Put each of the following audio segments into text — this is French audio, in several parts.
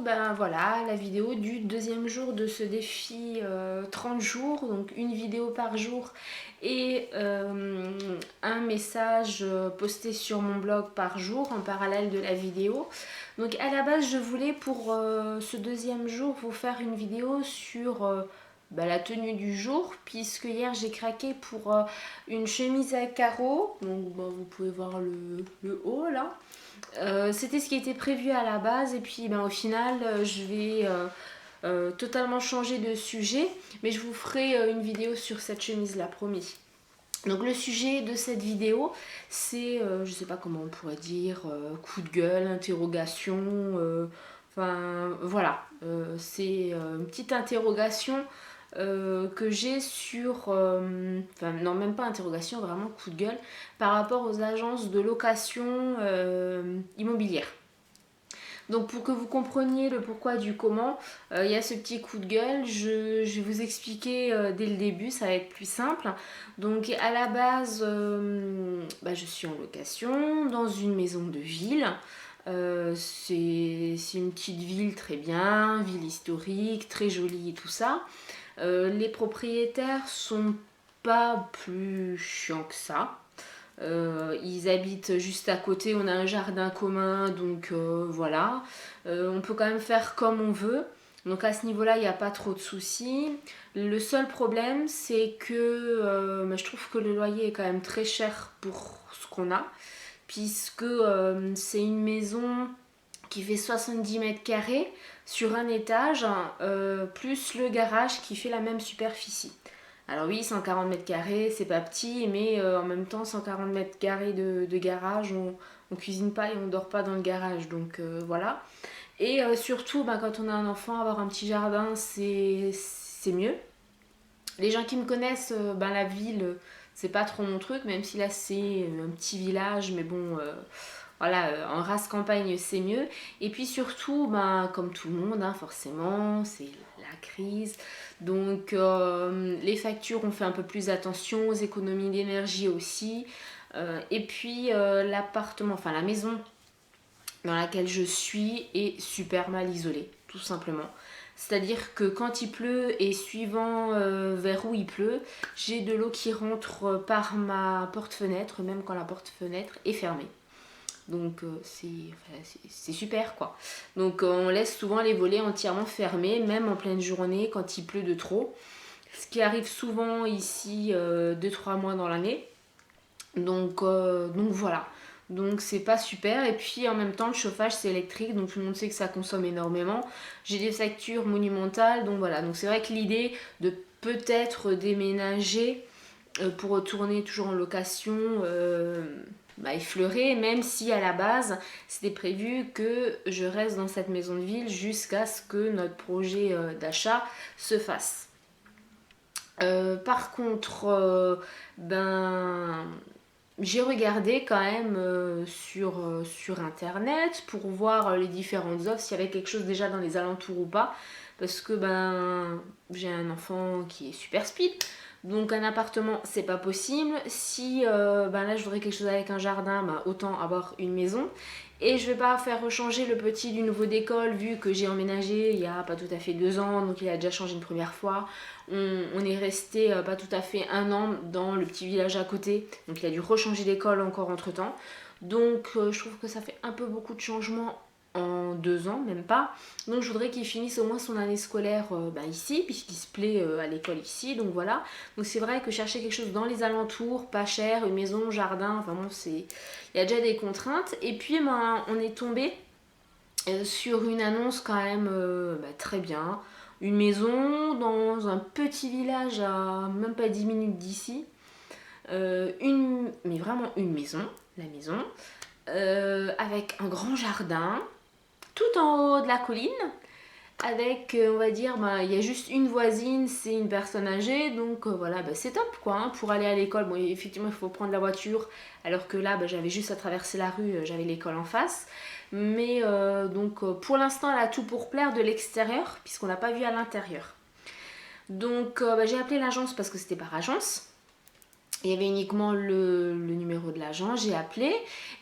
ben voilà, la vidéo du deuxième jour de ce défi 30 jours, donc une vidéo par jour et un message posté sur mon blog par jour en parallèle de la vidéo. Donc à la base je voulais pour ce deuxième jour vous faire une vidéo sur la tenue du jour, puisque hier j'ai craqué pour une chemise à carreaux, donc vous pouvez voir le haut là. C'était ce qui était prévu à la base et puis au final je vais totalement changer de sujet, mais je vous ferai une vidéo sur cette chemise là, promis. Donc le sujet de cette vidéo, c'est, je sais pas comment on pourrait dire, coup de gueule, interrogation, enfin voilà, c'est une petite interrogation que j'ai sur, enfin non même pas interrogation, vraiment coup de gueule, par rapport aux agences de location immobilière. Donc pour que vous compreniez le pourquoi du comment, il y a ce petit coup de gueule. Je vais vous expliquer dès le début, ça va être plus simple. Donc à la base, je suis en location dans une maison de ville. C'est une petite ville très bien, ville historique, très jolie et tout ça. Les propriétaires sont pas plus chiants que ça. Ils habitent juste à côté, on a un jardin commun, donc voilà. On peut quand même faire comme on veut. Donc à ce niveau-là, il n'y a pas trop de soucis. Le seul problème, c'est que je trouve que le loyer est quand même très cher pour ce qu'on a, puisque c'est une maison qui fait 70 mètres carrés sur un étage, plus le garage qui fait la même superficie. Alors oui, 140 mètres carrés, c'est pas petit, mais en même temps, 140 mètres carrés de garage, on cuisine pas et on dort pas dans le garage, donc voilà. Et surtout, quand on a un enfant, avoir un petit jardin, c'est mieux. Les gens qui me connaissent, la ville, c'est pas trop mon truc, même si là c'est un petit village, mais bon, voilà, en race campagne c'est mieux. Et puis surtout, comme tout le monde, forcément, c'est la crise. Donc les factures, on fait un peu plus attention, aux économies d'énergie aussi. Et puis l'appartement, enfin la maison dans laquelle je suis est super mal isolée, tout simplement. C'est-à-dire que quand il pleut et suivant vers où il pleut, j'ai de l'eau qui rentre par ma porte-fenêtre, même quand la porte-fenêtre est fermée. Donc c'est super quoi. Donc on laisse souvent les volets entièrement fermés, même en pleine journée quand il pleut de trop. Ce qui arrive souvent ici 2-3 mois dans l'année. Donc voilà. Donc c'est pas super. Et puis en même temps le chauffage c'est électrique, donc tout le monde sait que ça consomme énormément. J'ai des factures monumentales, donc voilà. Donc c'est vrai que l'idée de peut-être déménager pour retourner toujours en location effleuré, même si à la base c'était prévu que je reste dans cette maison de ville jusqu'à ce que notre projet d'achat se fasse. Par contre, j'ai regardé quand même sur internet pour voir les différentes offres, s'il y avait quelque chose déjà dans les alentours ou pas. Parce que j'ai un enfant qui est super speed. Donc un appartement, c'est pas possible. Si là je voudrais quelque chose avec un jardin, autant avoir une maison. Et je vais pas faire rechanger le petit du nouveau d'école vu que j'ai emménagé il y a pas tout à fait 2 ans, donc il a déjà changé une première fois. On est resté pas tout à fait 1 an dans le petit village à côté, donc il a dû rechanger d'école encore entre temps. Donc je trouve que ça fait un peu beaucoup de changements en 2 ans, même pas. Donc je voudrais qu'il finisse au moins son année scolaire ici, puisqu'il se plaît à l'école ici, donc voilà. Donc c'est vrai que chercher quelque chose dans les alentours, pas cher, une maison, jardin, enfin bon, il y a déjà des contraintes. Et puis on est tombé sur une annonce quand même très bien. Une maison dans un petit village à même pas 10 minutes d'ici. Mais vraiment une maison, la maison, avec un grand jardin, tout en haut de la colline, avec, on va dire, il y a juste une voisine, c'est une personne âgée, donc voilà, c'est top quoi, pour aller à l'école. Bon, effectivement, il faut prendre la voiture, alors que là, j'avais juste à traverser la rue, j'avais l'école en face. Mais pour l'instant, elle a tout pour plaire de l'extérieur, puisqu'on l'a pas vu à l'intérieur. Donc j'ai appelé l'agence parce que c'était par agence. Il y avait uniquement le numéro de l'agent, j'ai appelé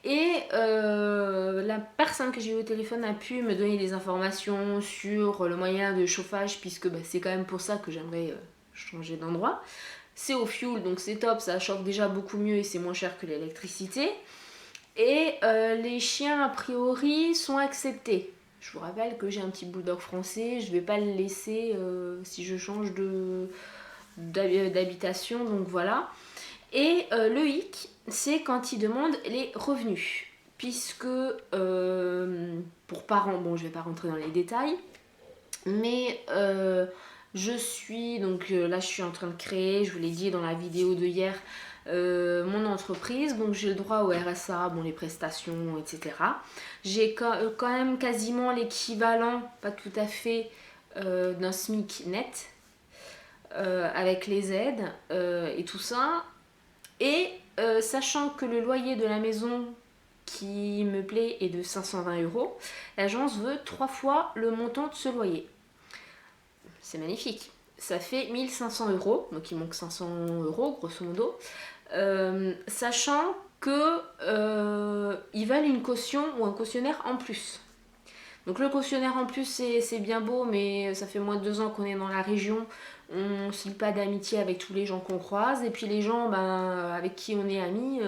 et la personne que j'ai eu au téléphone a pu me donner des informations sur le moyen de chauffage puisque c'est quand même pour ça que j'aimerais changer d'endroit. C'est au fioul donc c'est top, ça chauffe déjà beaucoup mieux et c'est moins cher que l'électricité. Et les chiens a priori sont acceptés. Je vous rappelle que j'ai un petit bulldog français, je vais pas le laisser si je change d'habitation, donc voilà. Et le hic, c'est quand ils demandent les revenus. Puisque pour parents, bon je vais pas rentrer dans les détails, mais je suis, donc là je suis en train de créer, je vous l'ai dit dans la vidéo de hier, mon entreprise, donc j'ai le droit au RSA, bon les prestations, etc. J'ai quand même quasiment l'équivalent, pas tout à fait, d'un SMIC net, avec les aides et tout ça. Et sachant que le loyer de la maison qui me plaît est de 520 euros, l'agence veut 3 fois le montant de ce loyer. C'est magnifique. Ça fait 1500 euros, donc il manque 500 euros grosso modo. Sachant que ils veulent une caution ou un cautionnaire en plus. Donc le cautionnaire en plus c'est bien beau, mais ça fait moins de 2 ans qu'on est dans la région, on ne se lie pas d'amitié avec tous les gens qu'on croise, et puis les gens avec qui on est amis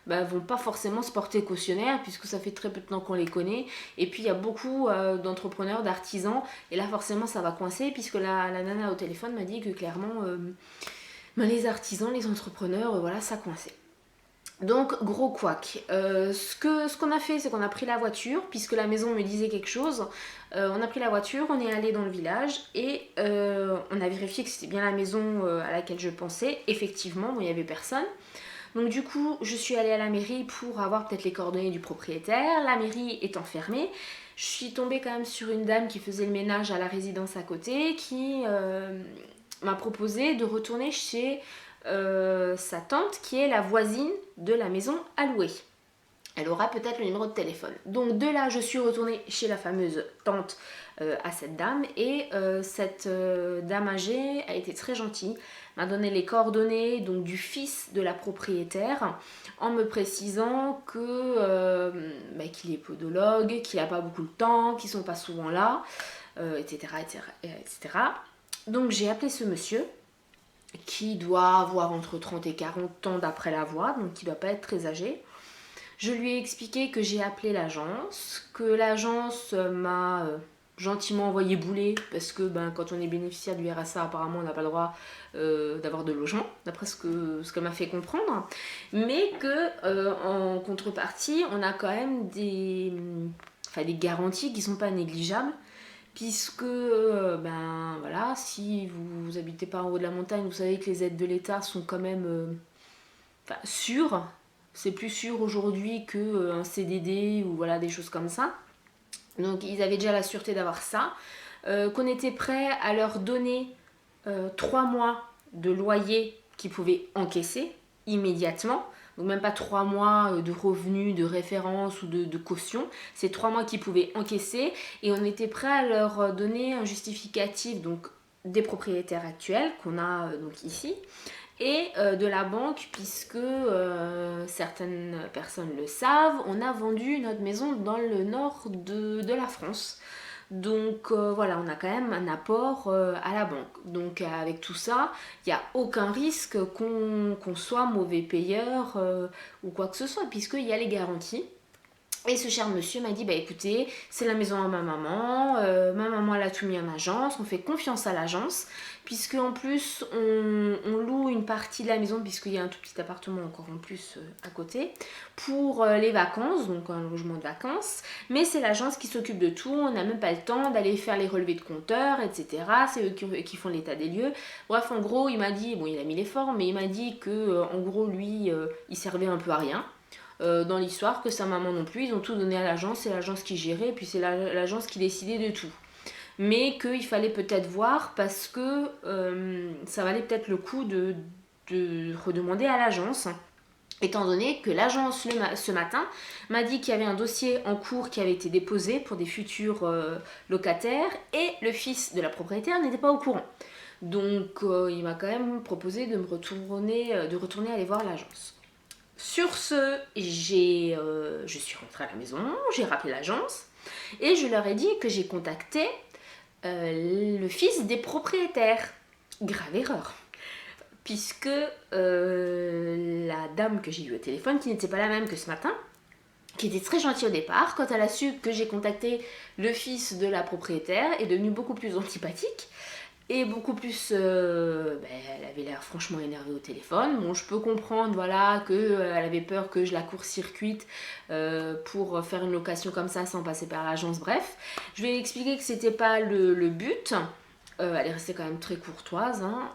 vont pas forcément se porter cautionnaire puisque ça fait très peu de temps qu'on les connaît, et puis il y a beaucoup d'entrepreneurs, d'artisans, et là forcément ça va coincer puisque la nana au téléphone m'a dit que clairement les artisans, les entrepreneurs, voilà ça coinçait. Donc gros couac. Ce qu'on a fait, c'est qu'on a pris la voiture, puisque la maison me disait quelque chose. On a pris la voiture, on est allé dans le village et on a vérifié que c'était bien la maison à laquelle je pensais. Effectivement, il n'y avait personne. Donc du coup, je suis allée à la mairie pour avoir peut-être les coordonnées du propriétaire. La mairie étant fermée, je suis tombée quand même sur une dame qui faisait le ménage à la résidence à côté, qui m'a proposé de retourner chez sa tante qui est la voisine de la maison à louer. Elle aura peut-être le numéro de téléphone. Donc de là, je suis retournée chez la fameuse tante à cette dame, et cette dame âgée a été très gentille, m'a donné les coordonnées donc du fils de la propriétaire en me précisant que qu'il est podologue, qu'il n'a pas beaucoup de temps, qu'ils sont pas souvent là, etc., etc., etc. Donc j'ai appelé ce monsieur qui doit avoir entre 30 et 40 ans d'après la voix, donc qui ne doit pas être très âgé. Je lui ai expliqué que j'ai appelé l'agence, que l'agence m'a gentiment envoyé bouler, parce que quand on est bénéficiaire du RSA, apparemment on n'a pas le droit d'avoir de logement, d'après ce qu'elle m'a fait comprendre, mais que en contrepartie, on a quand même des garanties qui ne sont pas négligeables, puisque voilà, si vous habitez pas en haut de la montagne, vous savez que les aides de l'État sont quand même sûres. C'est plus sûr aujourd'hui qu'un CDD ou voilà des choses comme ça. Donc ils avaient déjà la sûreté d'avoir ça, qu'on était prêt à leur donner 3 mois de loyer qu'ils pouvaient encaisser immédiatement. Donc même pas 3 mois de revenus, de référence ou de caution. C'est 3 mois qu'ils pouvaient encaisser, et on était prêt à leur donner un justificatif donc des propriétaires actuels qu'on a donc ici, et de la banque, puisque certaines personnes le savent, on a vendu notre maison dans le nord de la France. Donc voilà, on a quand même un apport à la banque. Donc avec tout ça, il n'y a aucun risque qu'on soit mauvais payeur ou quoi que ce soit, puisqu'il y a les garanties. Et ce cher monsieur m'a dit, écoutez, c'est la maison à ma maman elle a tout mis en agence, on fait confiance à l'agence, puisque en plus on loue une partie de la maison, puisqu'il y a un tout petit appartement encore en plus à côté, pour les vacances, donc un logement de vacances, mais c'est l'agence qui s'occupe de tout, on n'a même pas le temps d'aller faire les relevés de compteurs, etc. C'est eux qui font l'état des lieux. Bref, en gros, il m'a dit, bon il a mis l'effort, mais il m'a dit que en gros lui, il servait un peu à rien. Dans l'histoire, que sa maman non plus, ils ont tout donné à l'agence, c'est l'agence qui gérait, et puis c'est l'agence qui décidait de tout. Mais qu'il fallait peut-être voir, parce que ça valait peut-être le coup de redemander à l'agence, étant donné que l'agence ce matin m'a dit qu'il y avait un dossier en cours qui avait été déposé pour des futurs locataires, et le fils de la propriétaire n'était pas au courant. Donc il m'a quand même proposé de retourner aller voir l'agence. Sur ce, je suis rentrée à la maison, j'ai rappelé l'agence et je leur ai dit que j'ai contacté le fils des propriétaires. Grave erreur. Puisque la dame que j'ai eue au téléphone, qui n'était pas la même que ce matin, qui était très gentille au départ, quand elle a su que j'ai contacté le fils de la propriétaire, est devenue beaucoup plus antipathique et beaucoup plus... elle avait l'air franchement énervée au téléphone. Bon, je peux comprendre, voilà, qu'elle avait peur que je la court-circuite pour faire une location comme ça sans passer par l'agence, bref. Je lui ai expliqué que c'était pas le but. Elle est restée quand même très courtoise, hein,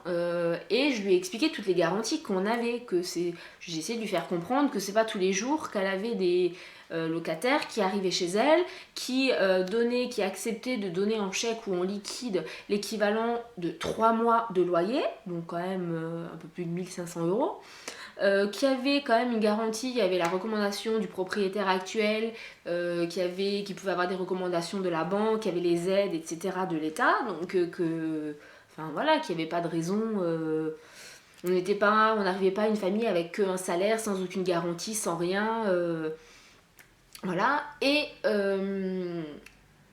et je lui ai expliqué toutes les garanties qu'on avait, j'ai essayé de lui faire comprendre que c'est pas tous les jours qu'elle avait des locataires qui arrivaient chez elle, qui acceptaient de donner en chèque ou en liquide l'équivalent de 3 mois de loyer, donc quand même un peu plus de 1500 euros. Qui avait quand même une garantie, il y avait la recommandation du propriétaire actuel, qui pouvait avoir des recommandations de la banque, qui avait les aides, etc. de l'État, donc qu'il n'y avait pas de raison, on n'arrivait pas à une famille avec qu'un salaire, sans aucune garantie, sans rien, voilà, et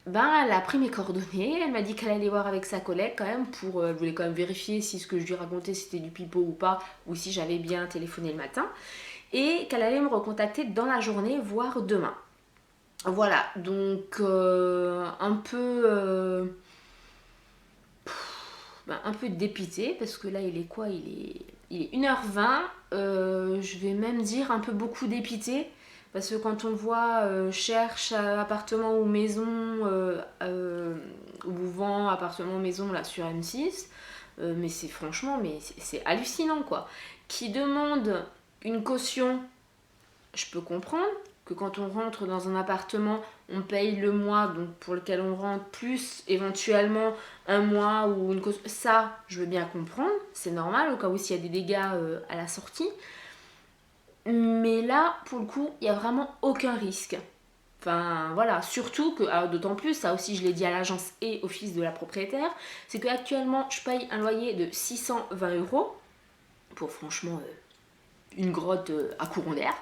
elle a pris mes coordonnées, elle m'a dit qu'elle allait voir avec sa collègue quand même elle voulait quand même vérifier si ce que je lui racontais c'était du pipeau ou pas, ou si j'avais bien téléphoné le matin, et qu'elle allait me recontacter dans la journée, voire demain. Voilà, donc un peu dépité, parce que là il est quoi, il est 1h20, je vais même dire un peu beaucoup dépité. Parce que quand on voit cherche appartement ou maison, ou vend appartement maison là sur M6, mais c'est hallucinant quoi. Qui demande une caution, je peux comprendre que quand on rentre dans un appartement, on paye le mois donc pour lequel on rentre, plus éventuellement un mois ou une caution. Ça, je veux bien comprendre, c'est normal au cas où s'il y a des dégâts à la sortie. Mais là, pour le coup, il n'y a vraiment aucun risque. Enfin, voilà. Surtout que, d'autant plus, ça aussi je l'ai dit à l'agence et au fils de la propriétaire, c'est qu'actuellement, je paye un loyer de 620 euros pour franchement une grotte à courant d'air.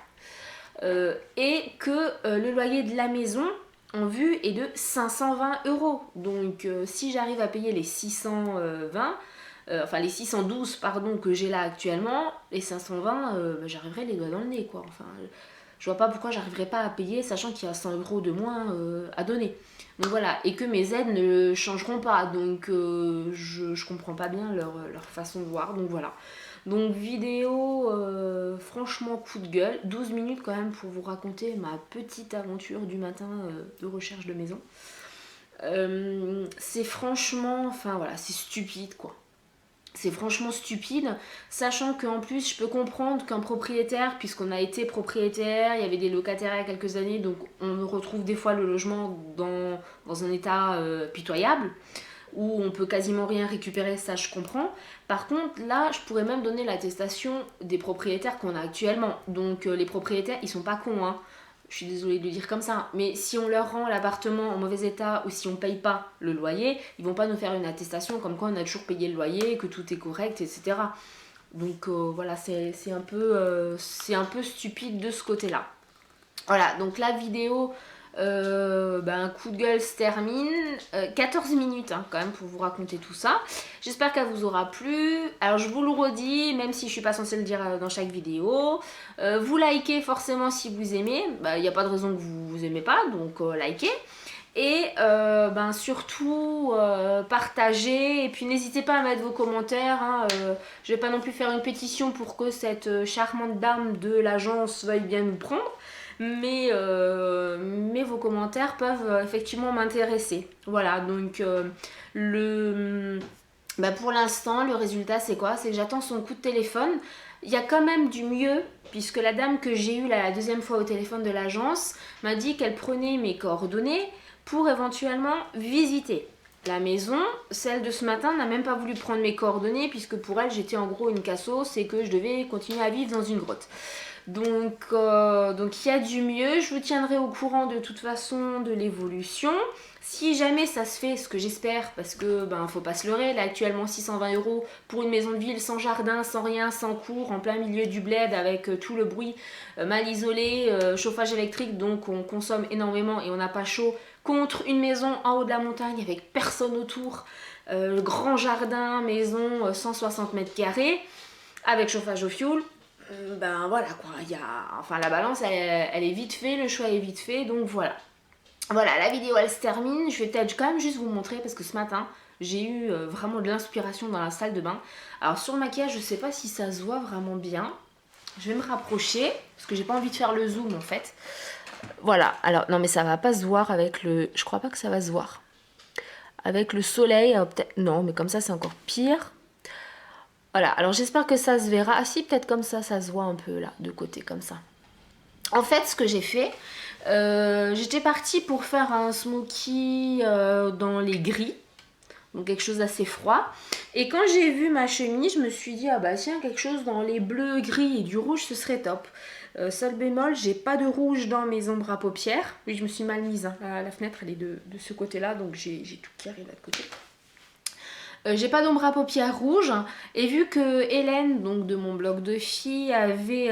Et que le loyer de la maison en vue est de 520 euros. Donc, si j'arrive à payer les 620, les 612 pardon que j'ai là actuellement, les 520 j'arriverai les doigts dans le nez quoi. Enfin, je vois pas pourquoi j'arriverai pas à payer sachant qu'il y a 100 euros de moins à donner. Donc voilà, et que mes aides ne changeront pas, donc je comprends pas bien leur façon de voir, donc voilà. Donc vidéo franchement coup de gueule, 12 minutes quand même pour vous raconter ma petite aventure du matin de recherche de maison. C'est franchement, enfin voilà, c'est stupide quoi. C'est franchement stupide, sachant qu'en plus je peux comprendre qu'un propriétaire, puisqu'on a été propriétaire, il y avait des locataires il y a quelques années, donc on retrouve des fois le logement dans un état pitoyable, où on peut quasiment rien récupérer, ça je comprends. Par contre là je pourrais même donner l'attestation des propriétaires qu'on a actuellement, donc les propriétaires ils sont pas cons hein. Je suis désolée de le dire comme ça, mais si on leur rend l'appartement en mauvais état ou si on paye pas le loyer, ils vont pas nous faire une attestation comme quoi on a toujours payé le loyer, que tout est correct, etc. Donc voilà, c'est un peu stupide de ce côté-là. Voilà, donc la vidéo, un coup de gueule se termine. 14 minutes hein, quand même pour vous raconter tout ça. J'espère qu'elle vous aura plu. Alors je vous le redis, même si je suis pas censée le dire dans chaque vidéo. Vous likez forcément si vous aimez. Il n'y a pas de raison que vous aimez pas, donc likez. Et surtout partagez. Et puis n'hésitez pas à mettre vos commentaires. Hein, je vais pas non plus faire une pétition pour que cette charmante dame de l'agence veuille bien nous prendre. Mais vos commentaires peuvent effectivement m'intéresser. Voilà, donc pour l'instant, le résultat c'est quoi? C'est que j'attends son coup de téléphone. Il y a quand même du mieux, puisque la dame que j'ai eue la deuxième fois au téléphone de l'agence m'a dit qu'elle prenait mes coordonnées pour éventuellement visiter la maison. Celle de ce matin n'a même pas voulu prendre mes coordonnées, puisque pour elle j'étais en gros une cassos et que je devais continuer à vivre dans une grotte. Donc il y a du mieux. Je vous tiendrai au courant de toute façon de l'évolution. Si jamais ça se fait, ce que j'espère, parce que faut pas se leurrer, là actuellement 620 € pour une maison de ville sans jardin, sans rien, sans cour, en plein milieu du bled avec tout le bruit, mal isolé, chauffage électrique, donc on consomme énormément et on n'a pas chaud, contre une maison en haut de la montagne avec personne autour, grand jardin, maison 160 mètres carrés, avec chauffage au fioul. Voilà quoi, la balance elle est vite fait, le choix est vite fait, donc voilà. Voilà, la vidéo elle se termine. Je vais peut-être quand même juste vous montrer parce que ce matin j'ai eu vraiment de l'inspiration dans la salle de bain. Alors sur le maquillage, je sais pas si ça se voit vraiment bien. Je vais me rapprocher parce que j'ai pas envie de faire le zoom en fait. Voilà, alors non mais ça va pas se voir avec le... Je crois pas que ça va se voir. Avec le soleil, peut-être... Non, mais comme ça c'est encore pire. Voilà, alors j'espère que ça se verra. Ah si, peut-être comme ça se voit un peu là, de côté comme ça. En fait, ce que j'ai fait, j'étais partie pour faire un smoky dans les gris, donc quelque chose d'assez froid. Et quand j'ai vu ma chemise, je me suis dit, ah bah tiens, quelque chose dans les bleus, gris et du rouge, ce serait top. Seul bémol, j'ai pas de rouge dans mes ombres à paupières. Oui, je me suis mal mise, hein. La fenêtre, elle est de ce côté-là, donc j'ai tout qui arrive de l'autre côté. J'ai pas d'ombre à paupières rouge et vu que Hélène, donc de mon blog de filles, avait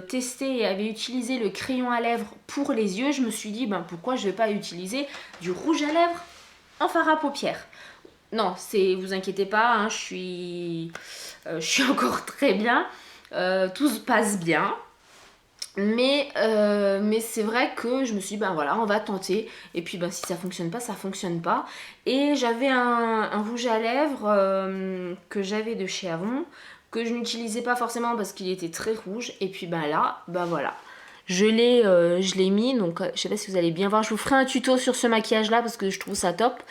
testé et avait utilisé le crayon à lèvres pour les yeux, je me suis dit pourquoi je vais pas utiliser du rouge à lèvres en fard à paupières. Non, vous inquiétez pas, hein, je suis encore très bien, tout se passe bien. Mais c'est vrai que je me suis dit, voilà, on va tenter. Et puis si ça fonctionne pas, ça fonctionne pas. Et j'avais un rouge à lèvres que j'avais de chez Avon, que je n'utilisais pas forcément parce qu'il était très rouge. Et puis là, voilà. Je l'ai mis, donc je sais pas si vous allez bien voir. Je vous ferai un tuto sur ce maquillage là parce que je trouve ça top.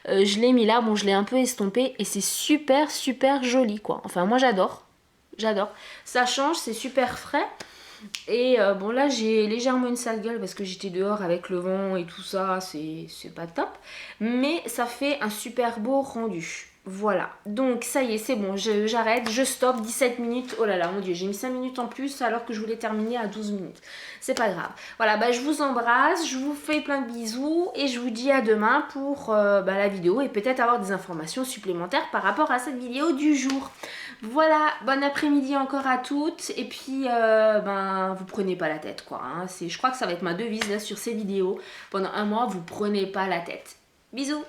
Je l'ai mis là, bon je l'ai un peu estompé et c'est super super joli quoi. Enfin moi j'adore. J'adore. Ça change, c'est super frais. Et là j'ai légèrement une sale gueule parce que j'étais dehors avec le vent et tout ça, c'est pas top. Mais ça fait un super beau rendu. Voilà, donc ça y est, c'est bon, j'arrête, je stoppe, 17 minutes. Oh là là, mon dieu, j'ai mis 5 minutes en plus alors que je voulais terminer à 12 minutes. C'est pas grave. Voilà, je vous embrasse, je vous fais plein de bisous et je vous dis à demain pour la vidéo et peut-être avoir des informations supplémentaires par rapport à cette vidéo du jour. Voilà, bon après-midi encore à toutes et puis vous prenez pas la tête quoi. Hein. Je crois que ça va être ma devise là sur ces vidéos. Pendant un mois, vous prenez pas la tête. Bisous.